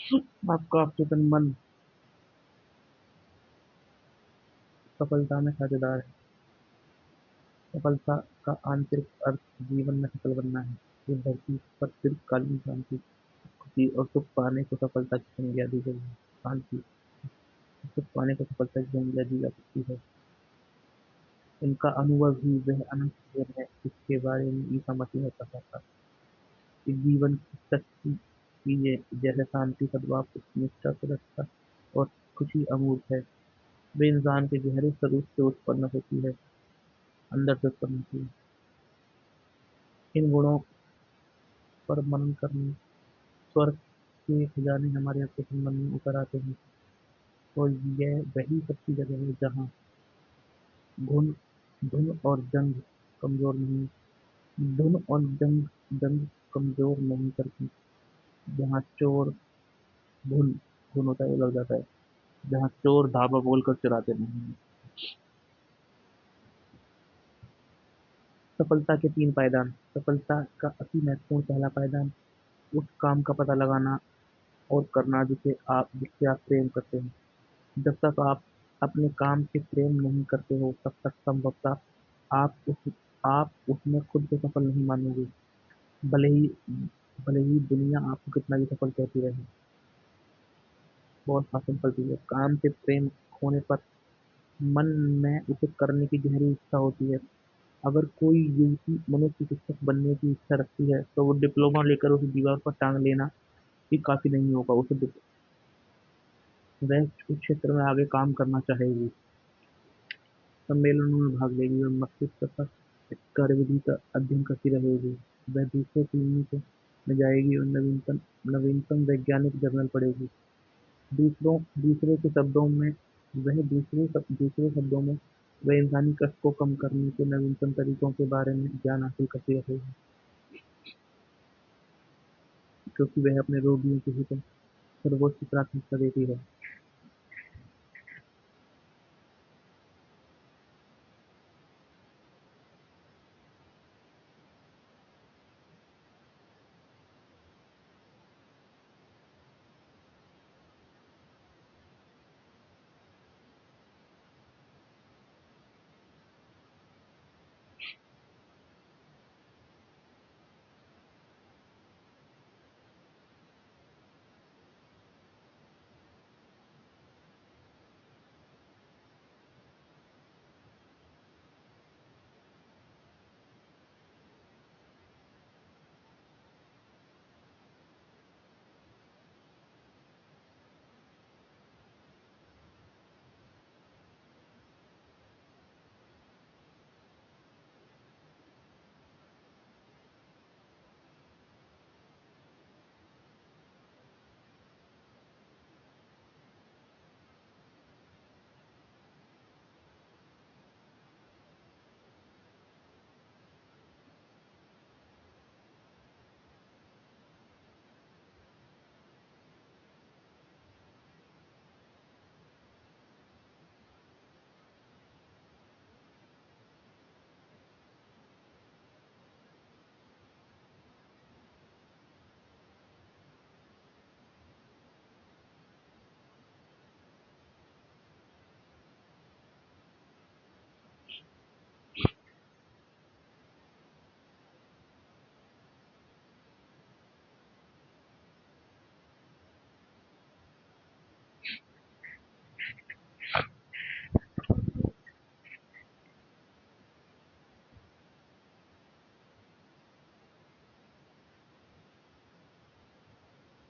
आपका अवचेतन मन सफलता में साझेदार है। सफलता का आंतरिक अर्थ जीवन में सफल बनना है। इस धरती पर दीर्घकालीन शांति, खुशी और सुख पाने को सफलता की संज्ञा दी गई है। शांति और सुख पाने को सफलता की संज्ञा दी जा सकती है। इनका अनुभव ही वह अनंत जीवन है जिसके बारे में ईसा मसीह ने कहा था कि जीवन की सच्ची चीजें जैसे शांति, सद्भाव, निष्ठा, सुरक्षा और खुशी अमूर्त है। वे इंसान के गहरे स्वरूप से उत्पन्न होती है, अंदर से उत्पन्न होती है। इन गुणों पर मनन करने स्वर्ग के खजाने हमारे अवचेतन मन में उतर आते हैं। और यह वही सच्ची जगह है जहाँ घुन धुन और जंग कमजोर नहीं धुन और जंग कमजोर नहीं करती। जहाँ चोर घुन घुन होता है वो लग जाता है। जहाँ चोर धाबा बोलकर चुराते नहीं हैं। सफलता के तीन पायदान। सफलता का अति महत्वपूर्ण पहला पायदान उस काम का पता लगाना और करना जिससे आप प्रेम करते हैं। जब तक आप अपने काम से प्रेम नहीं करते हो तब तक संभवतः आप उस आप उसमें खुद को सफल नहीं मानोगे। भले ही भले ही दुनिया आपको कितना भी सफल कहती रहे। बहुत सिंपल चीज है। काम से प्रेम खोने पर मन में उसे करने की गहरी इच्छा होती है। अगर कोई युवती मनोचिकित्सक बनने की इच्छा रखती है तो वो डिप्लोमा लेकर उसे दीवार पर टांग लेना ही काफी नहीं होगा। वह उस क्षेत्र में आगे काम करना चाहेगी, सम्मेलनों में भाग लेगी और मस्तिष्क तथा कार्यविधि का अध्ययन करती रहेगी। वह दूसरे क्लिनिक में जाएगी और नवीनतम वैज्ञानिक जर्नल पढ़ेगी। दूसरे शब्दों में वह इंसानी कष्ट को कम करने के नवीनतम तरीकों के बारे में ज्ञान हासिल करती रहेगी, क्योंकि वह अपने रोगियों के हित में सर्वोच्च प्राथमिकता देती है।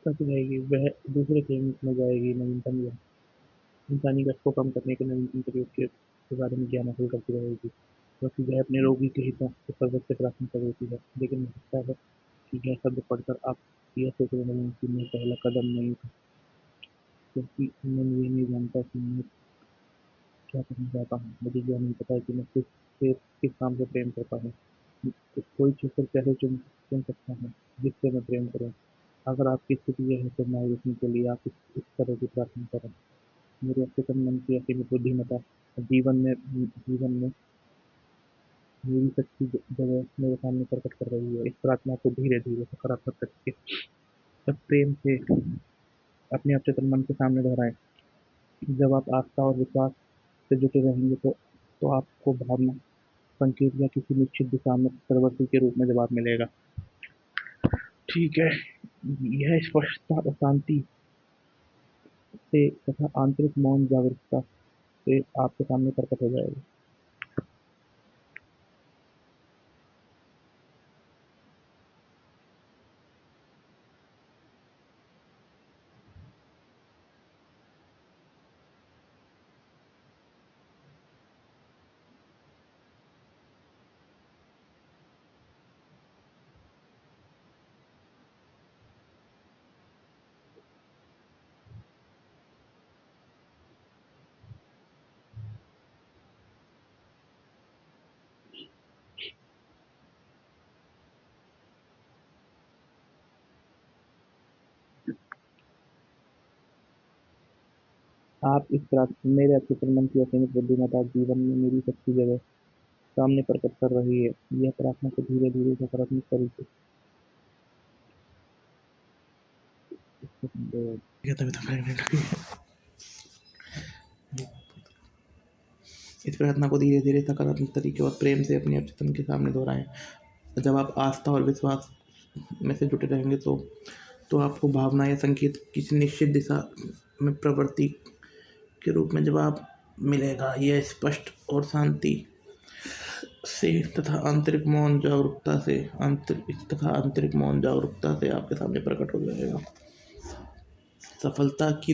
करती रहेगी। वह दूसरे क्लिनिक में जाएगी, नवीनतम इंसानी कष्ट को कम करने के नवीनतम तरीके के बारे में ज्ञान हासिल करती रहेगी, क्योंकि वह अपने रोगी के हितों को सर्वोच्च प्राथमिकता देती है। लेकिन हो सकता है कि यह शब्द पढ़कर आप यह सोचने लगें कि मैं पहला कदम नहीं था, क्योंकि मैं ये नहीं जानता कि मैं क्या करना चाहता हूँ। मुझे यह नहीं पता कि मैं किस काम से प्रेम करता हूँ। तो कोई क्षेत्र कैसे चुन सकता हूँ जिससे मैं प्रेम करूँ। अगर आपकी स्थिति यह है तो मायूस के लिए आप इस तरह की प्रार्थना करें। मेरे अवचेतन मन की असीमित बुद्धिमत्ता जीवन में मेरी सच्ची जगह मेरे सामने प्रकट कर रही है। इस प्रार्थना को धीरे धीरे सकारात्मक करके जब प्रेम से अपने अवचेतन मन के सामने दोहराएं। जब आप आस्था और विश्वास से जुटे रहेंगे तो आपको भावना, संकेत या किसी निश्चित दिशा में प्रवृत्ति के रूप में जवाब मिलेगा। ठीक है, यह स्पष्टता और शांति से तथा आंतरिक मौन जागरूकता से आपके सामने प्रकट हो जाएगा। आप इस प्रार्थना, मेरे अवचेतन मन की असीमित बुद्धिमत्ता जीवन में मेरी सच्ची जगह सामने प्रकट कर रही है। यह प्रार्थना को धीरे धीरे सकारात्मक तरीके इस प्रार्थना को धीरे धीरे सकारात्मक तरीके और प्रेम से अपने अवचेतन के सामने दोहराएं। जब आप आस्था और विश्वास में से जुटे रहेंगे तो आपको भावना या संकेत किसी निश्चित दिशा में प्रवृत्ति के रूप में जवाब मिलेगा। यह स्पष्ट और शांति से तथा आंतरिक मौन जागरूकता से आपके सामने प्रकट हो जाएगा। सफलता की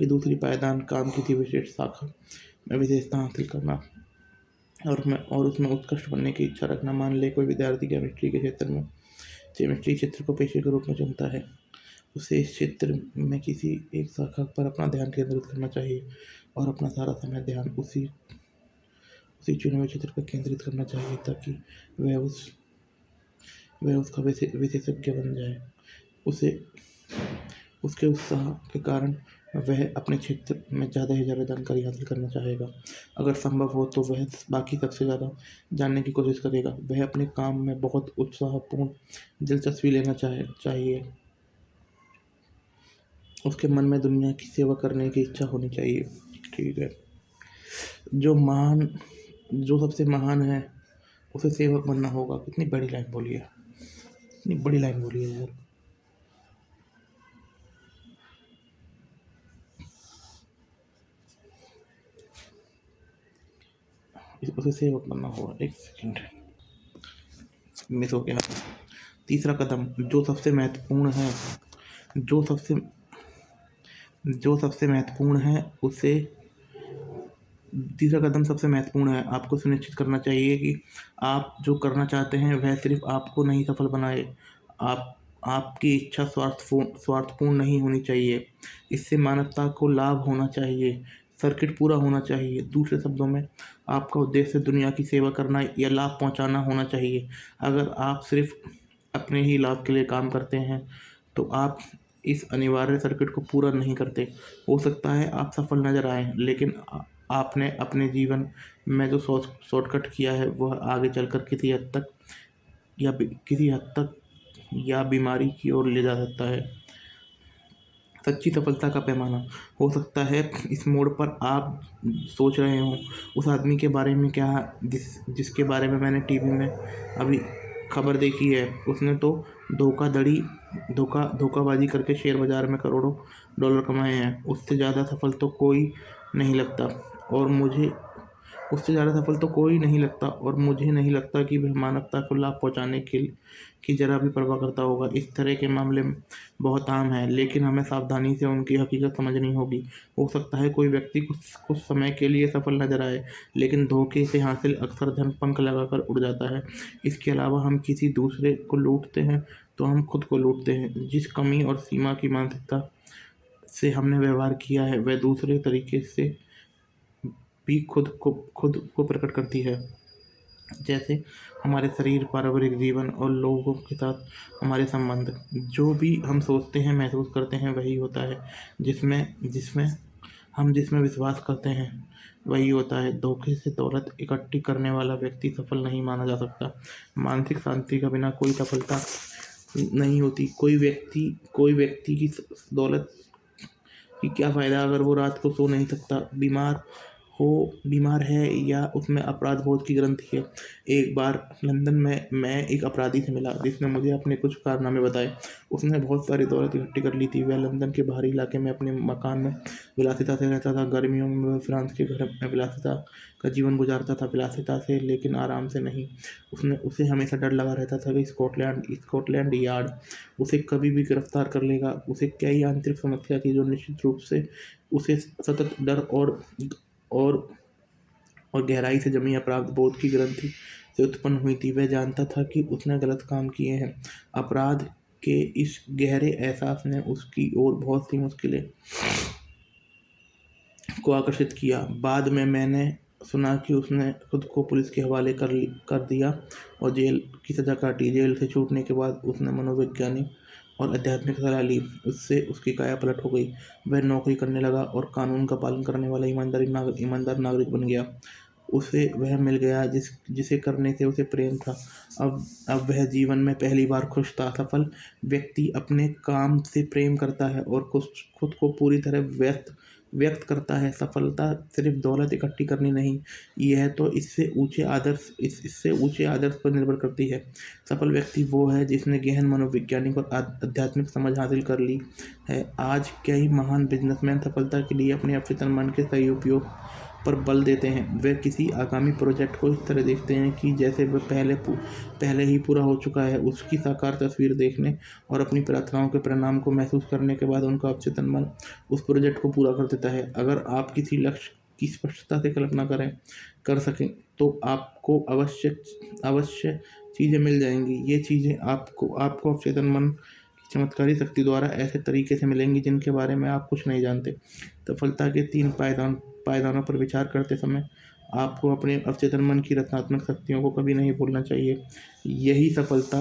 दूसरी पायदान काम किसी विशेष शाखा में विशेषता हासिल करना और उसमें उत्कृष्ट बनने की इच्छा रखना। मान ले कोई विद्यार्थी केमिस्ट्री क्षेत्र को पेशे के रूप में चुनता है। उसे इस क्षेत्र में किसी एक शाखा पर अपना ध्यान केंद्रित करना चाहिए और अपना सारा समय ध्यान उसी चुने हुए क्षेत्र पर केंद्रित करना चाहिए ताकि वह उसका विशेषज्ञ बन जाए। उसके उत्साह के कारण वह अपने क्षेत्र में ज़्यादा से ज़्यादा जानकारी हासिल करना चाहेगा। अगर संभव हो तो वह बाकी सबसे ज़्यादा जानने की कोशिश करेगा। वह अपने काम में बहुत उत्साहपूर्ण दिलचस्पी लेना चाहिए। उसके मन में दुनिया की सेवा करने की इच्छा होनी चाहिए। ठीक है, जो सबसे महान है उसे सेवक बनना होगा। कितनी बड़ी लाइन बोली है यार। उसे सेवक बनना होगा। एक सेकंड मिस हो गया। तीसरा कदम जो सबसे महत्वपूर्ण है आपको सुनिश्चित करना चाहिए कि आप जो करना चाहते हैं वह सिर्फ आपको नहीं सफल बनाए। आपकी इच्छा स्वार्थपूर्ण नहीं होनी चाहिए। इससे मानवता को लाभ होना चाहिए, सर्किट पूरा होना चाहिए। दूसरे शब्दों में आपका उद्देश्य दुनिया की सेवा करना या लाभ पहुंचाना होना चाहिए। अगर आप सिर्फ अपने ही लाभ के लिए काम करते हैं तो आप इस अनिवार्य सर्किट को पूरा नहीं करते। हो सकता है आप सफल नजर आए, लेकिन आपने अपने जीवन में जो शॉर्टकट किया है वह आगे चलकर किसी हद तक या बीमारी की ओर ले जा सकता है। सच्ची सफलता का पैमाना हो सकता है इस मोड़ पर आप सोच रहे हो उस आदमी के बारे में क्या, जिसके बारे में मैंने टीवी में अभी खबर देखी है। उसने तो धोखाबाजी करके शेयर बाजार में करोड़ों डॉलर कमाए हैं। उससे ज़्यादा सफल तो कोई नहीं लगता और मुझे नहीं लगता कि वह मानवता को लाभ पहुंचाने की जरा भी परवाह करता होगा। इस तरह के मामले बहुत आम हैं, लेकिन हमें सावधानी से उनकी हकीकत समझनी होगी। हो सकता है कोई व्यक्ति कुछ समय के लिए सफल नजर आए, लेकिन धोखे से हासिल अक्सर धन पंख लगाकर उड़ जाता है। इसके अलावा हम किसी दूसरे को लूटते हैं तो हम खुद को लूटते हैं। जिस कमी और सीमा की मानसिकता से हमने व्यवहार किया है वह दूसरे तरीके से भी खुद को प्रकट करती है, जैसे हमारे शरीर, पारिवारिक जीवन और लोगों के साथ हमारे संबंध। जो भी हम सोचते हैं, महसूस करते हैं वही होता है। जिसमें विश्वास करते हैं वही होता है। धोखे से दौलत इकट्ठी करने वाला व्यक्ति सफल नहीं माना जा सकता। मानसिक शांति के बिना कोई सफलता नहीं होती। कोई व्यक्ति की दौलत कि क्या फ़ायदा अगर वो रात को सो नहीं सकता, बीमार है या उसमें अपराध बोध की ग्रंथि है। एक बार लंदन में मैं एक अपराधी से मिला जिसने मुझे अपने कुछ कारनामे बताए। उसने बहुत सारी दौलत इकट्ठी कर ली थी। वह लंदन के बाहरी इलाके में अपने मकान में विलासिता से रहता था। गर्मियों में वह फ्रांस के घर में विलासिता का जीवन गुजारता था, विलासिता से लेकिन आराम से नहीं। उसे हमेशा डर लगा रहता था कि स्कॉटलैंड यार्ड उसे कभी भी गिरफ्तार कर लेगा। उसे क्या ही आंतरिक समस्या थी जो निश्चित रूप से उसे सतत डर और और गहराई से जमी अपराध बोध की ग्रंथि से उत्पन्न हुई थी। वह जानता था कि उसने गलत काम किए हैं। अपराध के इस गहरे एहसास ने उसकी ओर बहुत सी मुश्किलें को आकर्षित किया। बाद में मैंने सुना कि उसने खुद को पुलिस के हवाले कर दिया और जेल की सज़ा काटी। जेल से छूटने के बाद उसने मनोवैज्ञानिक और आध्यात्मिक सलाह ली। उससे उसकी काया पलट हो गई। वह नौकरी करने लगा और कानून का पालन करने वाला ईमानदार नागरिक बन गया। उसे वह मिल गया जिसे करने से उसे प्रेम था। अब वह जीवन में पहली बार खुश था। सफल व्यक्ति अपने काम से प्रेम करता है और खुद को पूरी तरह व्यक्त करता है। सफलता सिर्फ दौलत इकट्ठी करनी नहीं, यह तो इससे ऊंचे आदर्श पर निर्भर करती है। सफल व्यक्ति वो है जिसने गहन मनोवैज्ञानिक और आध्यात्मिक समझ हासिल कर ली है। आज कई महान बिजनेसमैन सफलता के लिए अपने अवचेतन मन के सही उपयोग पर बल देते हैं। वे किसी आगामी प्रोजेक्ट को इस तरह देखते हैं कि जैसे वह पहले ही पूरा हो चुका है। उसकी साकार तस्वीर देखने और अपनी प्रार्थनाओं के परिणाम को महसूस करने के बाद उनका अवचेतन मन उस प्रोजेक्ट को पूरा कर देता है। अगर आप किसी लक्ष्य की स्पष्टता से कल्पना कर सकें तो आपको अवश्य चीज़ें मिल जाएंगी। ये चीज़ें आपको अवचेतन मन की चमत्कारी शक्ति द्वारा ऐसे तरीके से मिलेंगी जिनके बारे में आप कुछ नहीं जानते। सफलता के 3 पायदानों पर विचार करते समय आपको अपने अवचेतन मन की रचनात्मक शक्तियों को कभी नहीं भूलना चाहिए। यही सफलता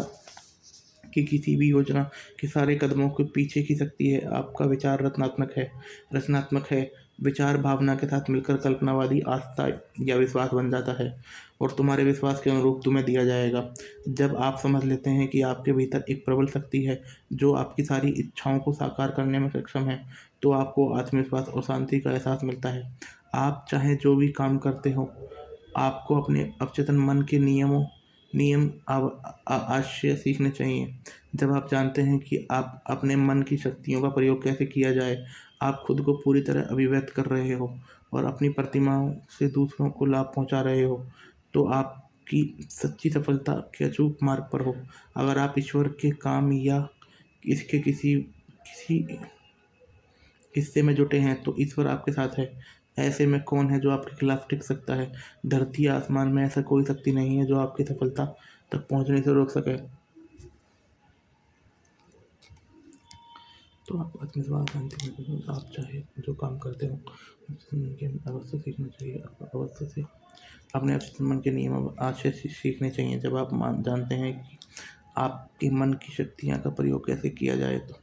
की किसी भी योजना के सारे कदमों के पीछे की शक्ति है। आपका विचार रचनात्मक है। विचार भावना के साथ मिलकर कल्पनावादी आस्था या विश्वास बन जाता है और तुम्हारे विश्वास के अनुरूप तुम्हें दिया जाएगा। जब आप समझ लेते हैं कि आपके भीतर एक प्रबल शक्ति है जो आपकी सारी इच्छाओं को साकार करने में सक्षम है, तो आपको आत्मविश्वास और शांति का एहसास मिलता है। आप चाहे जो भी काम करते हो, आपको अपने अवचेतन मन के नियम अवश्य सीखने चाहिए। जब आप जानते हैं कि आप अपने मन की शक्तियों का प्रयोग कैसे किया जाए, आप खुद को पूरी तरह अभिव्यक्त कर रहे हो और अपनी प्रतिमाओं से दूसरों को लाभ पहुंचा रहे हो, तो आपकी सच्ची सफलता के अचूक मार्ग पर हो। अगर आप ईश्वर के काम या इसके किसी हिस्से में जुटे हैं तो ईश्वर आपके साथ है। ऐसे में कौन है जो आपके खिलाफ टिक सकता है? धरती या आसमान में ऐसा कोई शक्ति नहीं है जो आपकी सफलता तक पहुंचने से रोक सके। तो आप आत्मविश्वास शांति में आप चाहे जो काम करते हो उनके अवश्य सीखना चाहिए। आपको अवश्य से अपने अवचेतन मन के नियम अवश्य सीखने चाहिए। जब आप जानते हैं कि आपके मन की शक्तियाँ का प्रयोग कैसे किया जाए, तो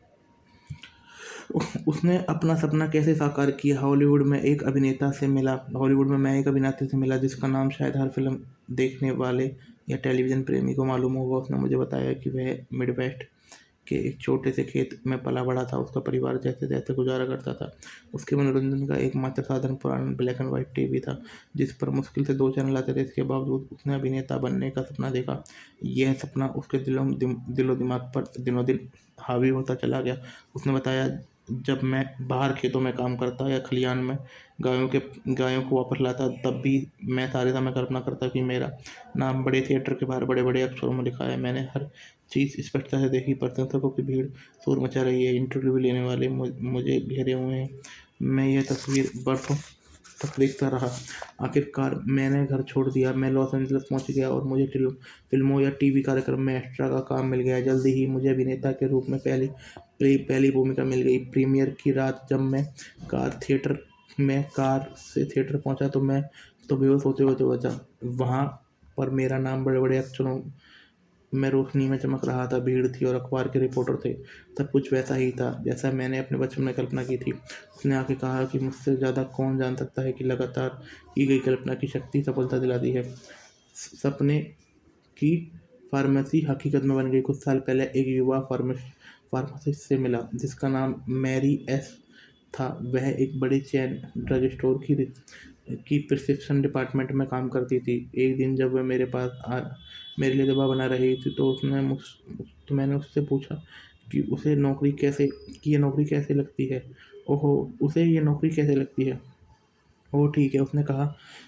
उसने अपना सपना कैसे साकार किया। हॉलीवुड में मैं एक अभिनेता से मिला जिसका नाम शायद हर फिल्म देखने वाले या टेलीविज़न प्रेमी को मालूम होगा। उसने मुझे बताया कि वह मिडवेस्ट के एक छोटे से खेत में पला बड़ा था। उसका परिवार जैसे तैसे गुजारा करता था। उसके मनोरंजन का एकमात्र साधन पुराना ब्लैक एंड वाइट टीवी था जिस पर मुश्किल से 2 चैनल आते थे। इसके बावजूद उसने अभिनेता बनने का सपना देखा। यह सपना उसके दिलो दिमाग पर दिनों दिन हावी होता चला गया। उसने बताया, जब मैं बाहर खेतों में काम करता या खलिहान में गायों को वापस लाता, तब भी मैं सारे समय कल्पना करता कि मेरा नाम बड़े थिएटर के बाहर बड़े बड़े अक्षरों में लिखा है। मैंने हर चीज़ स्पष्टता से देखी। प्रशंसकों की भीड़ शोर मचा रही है, इंटरव्यू लेने वाले मुझे घेरे हुए हैं। मैं यह तस्वीर बरसों तक देखता रहा। आखिरकार मैंने घर छोड़ दिया। मैं लॉस एंजल्स पहुंच गया और मुझे फिल्मों या टीवी कार्यक्रम में एक्स्ट्रा का काम मिल गया। जल्दी ही मुझे अभिनेता के रूप में पहली भूमिका मिल गई। प्रीमियर की रात जब मैं कार से थिएटर पहुंचा तो मैं बेहोश होते होते बचा। वहां पर मेरा नाम बड़े बड़े अक्षरों में रोशनी में चमक रहा था। भीड़ थी और अखबार के रिपोर्टर थे। सब कुछ वैसा ही था जैसा मैंने अपने बचपन में कल्पना की थी। उसने आके कहा कि मुझसे ज़्यादा कौन जान सकता है कि लगातार की गई कल्पना की शक्ति सफलता दिलाती है। सपने की फार्मेसी हकीकत में बन गई। कुछ साल पहले एक युवा फार्मासिस्ट से मिला जिसका नाम मैरी एस था। वह एक बड़ी चेन ड्रग स्टोर की प्रिस्क्रिप्शन डिपार्टमेंट में काम करती थी। एक दिन जब वह मेरे पास मेरे लिए दवा बना रही थी तो मैंने उससे पूछा कि ये नौकरी कैसे लगती है। ओहो, उसे ये नौकरी कैसे लगती है। ओह ठीक है, उसने कहा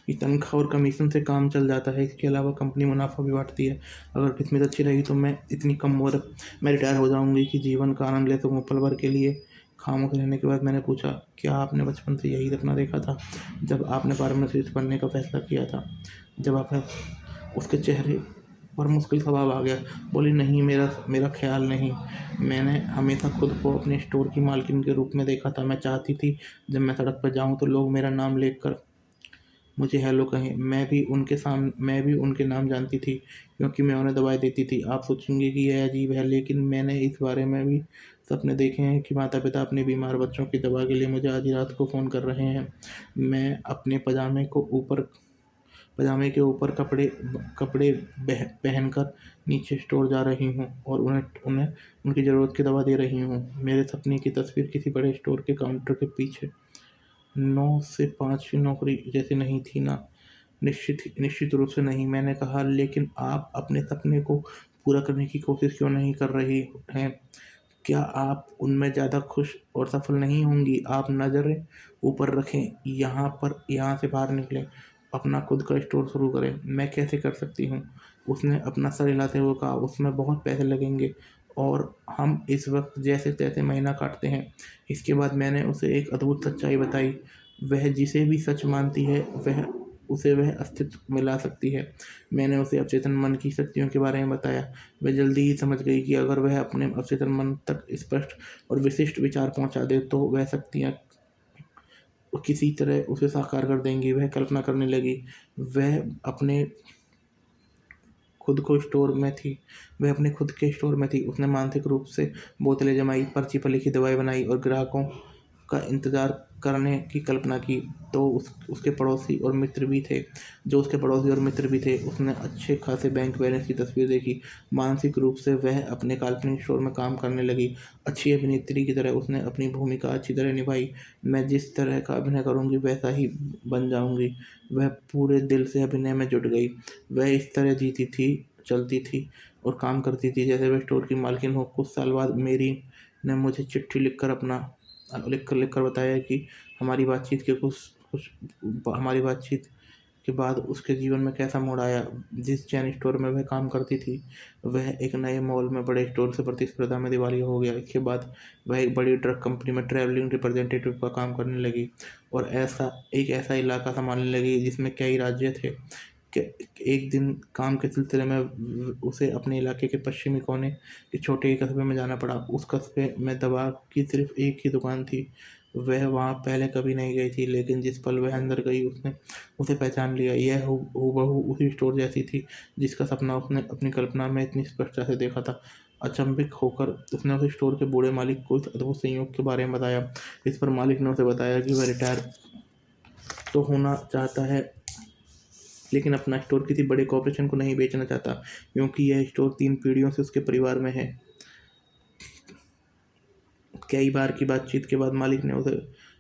कि तनख्वाह और कमीशन से काम चल जाता है। इसके अलावा कंपनी मुनाफा भी बांटती है। अगर किस्मत अच्छी रही तो मैं इतनी कम उम्र में रिटायर हो जाऊंगी कि जीवन का आनंद ले सकूँ। पल भर के लिए खामोश रहने के बाद मैंने पूछा, क्या आपने बचपन से यही सपना देखा था जब आपने फार्मासिस्ट बनने का फैसला किया था। जब आपने उसके चेहरे पर मुश्किल सा आ गया। बोली, नहीं, मेरा मेरा ख्याल नहीं। मैंने हमेशा खुद को अपने स्टोर की मालकिन के रूप में देखा था। मैं चाहती थी जब मैं सड़क पर जाऊं तो लोग मेरा नाम लेकर मुझे हेलो कहें। मैं भी उनके नाम जानती थी क्योंकि मैं उन्हें दवाई देती थी। आप सोचेंगे कि यह अजीब है, लेकिन मैंने इस बारे में भी सपने देखे हैं कि माता पिता अपने बीमार बच्चों की दवा के लिए मुझे आधी रात को फ़ोन कर रहे हैं। मैं अपने पजामे के ऊपर कपड़े कपड़े पहनकर नीचे स्टोर जा रही हूँ और उन्हें उन्हें उनकी ज़रूरत की दवा दे रही हूँ। मेरे सपने की तस्वीर किसी बड़े स्टोर के काउंटर के पीछे 9 से 5 की नौकरी जैसी नहीं थी ना। निश्चित रूप से नहीं। मैंने कहा, लेकिन आप अपने सपने को पूरा करने की कोशिश क्यों नहीं कर रही हैं। क्या आप उनमें ज़्यादा खुश और सफल नहीं होंगी। आप नज़रें ऊपर रखें, यहाँ से बाहर निकलें, अपना खुद का स्टोर शुरू करें। मैं कैसे कर सकती हूँ। उसने अपना सर हिलाते हुए कहा, उसमें बहुत पैसे लगेंगे और हम इस वक्त जैसे तैसे महीना काटते हैं। इसके बाद मैंने उसे एक अद्भुत सच्चाई बताई। वह जिसे भी सच मानती है वह अस्तित्व में ला सकती है। मैंने उसे अवचेतन मन की शक्तियों के बारे में बताया। वह जल्दी ही समझ गई कि अगर वह अपने अवचेतन मन तक स्पष्ट और विशिष्ट विचार पहुंचा दे तो वह शक्तियाँ किसी तरह उसे साकार कर देंगी। वह कल्पना करने लगी। वह अपने खुद को स्टोर में थी वह अपने खुद के स्टोर में थी। उसने मानसिक रूप से बोतलें जमाई, पर्ची पर लिखी दवाई बनाई और ग्राहकों का इंतज़ार करने की कल्पना की। उसके पड़ोसी और मित्र भी थे उसने अच्छे खासे बैंक बैलेंस की तस्वीर देखी। मानसिक रूप से वह अपने काल्पनिक स्टोर में काम करने लगी। अच्छी अभिनेत्री की तरह उसने अपनी भूमिका अच्छी तरह निभाई। मैं जिस तरह का अभिनय करूँगी वैसा ही बन जाऊँगी। वह पूरे दिल से अभिनय में जुट गई। वह इस तरह जीती थी, चलती थी और काम करती थी जैसे वह स्टोर की मालकिन हो। कुछ साल बाद मेरी ने मुझे चिट्ठी लिखकर बताया कि हमारी बातचीत के कुछ कुछ हमारी बातचीत के बाद उसके जीवन में कैसा मोड़ आया। जिस चैन स्टोर में वह काम करती थी वह एक नए मॉल में बड़े स्टोर से प्रतिस्पर्धा में दिवालिया हो गया। इसके बाद वह एक बड़ी ट्रक कंपनी में ट्रैवलिंग रिप्रेजेंटेटिव का काम करने लगी और ऐसा इलाका संभालने लगी जिसमें कई राज्य थे। कि एक दिन काम के सिलसिले में उसे अपने इलाके के पश्चिमी कोने के छोटे कस्बे में जाना पड़ा। उस कस्बे में दवा की सिर्फ एक ही दुकान थी। वह वहाँ पहले कभी नहीं गई थी, लेकिन जिस पल वह अंदर गई उसने उसे पहचान लिया। यह हूबहू उसी स्टोर जैसी थी जिसका सपना उसने अपनी कल्पना में इतनी स्पष्टता से देखा था। अचंभित होकर उसने उस स्टोर के बूढ़े मालिक को इस अद्भुत संयोग के बारे में बताया। इस पर मालिक ने उसे बताया कि वह रिटायर तो होना चाहता है, लेकिन अपना स्टोर किसी बड़े कॉर्पोरेशन को नहीं बेचना चाहता, क्योंकि यह स्टोर 3 पीढ़ियों से उसके परिवार में है। कई बार की बातचीत के बाद मालिक ने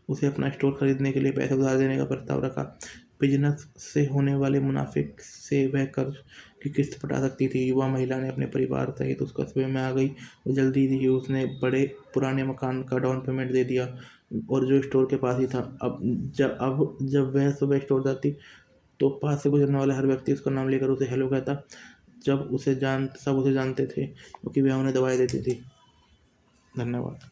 उसे अपना स्टोर खरीदने के लिए पैसे उधार देने का प्रस्ताव रखा। बिजनेस से होने वाले मुनाफे से वह कर्ज की किस्त पटा सकती थी। युवा महिला ने अपने परिवार सहित उस कस्बे में आ गई और जल्दी ही उसने बड़े पुराने मकान का डाउन पेमेंट दे दिया और जो स्टोर के पास ही था। जब वह सुबह स्टोर जाती तो पास से गुजरने वाला हर व्यक्ति उसका नाम लेकर उसे हेलो कहता। सब उसे जानते थे क्योंकि वह उन्हें दवाई देती थी। धन्यवाद।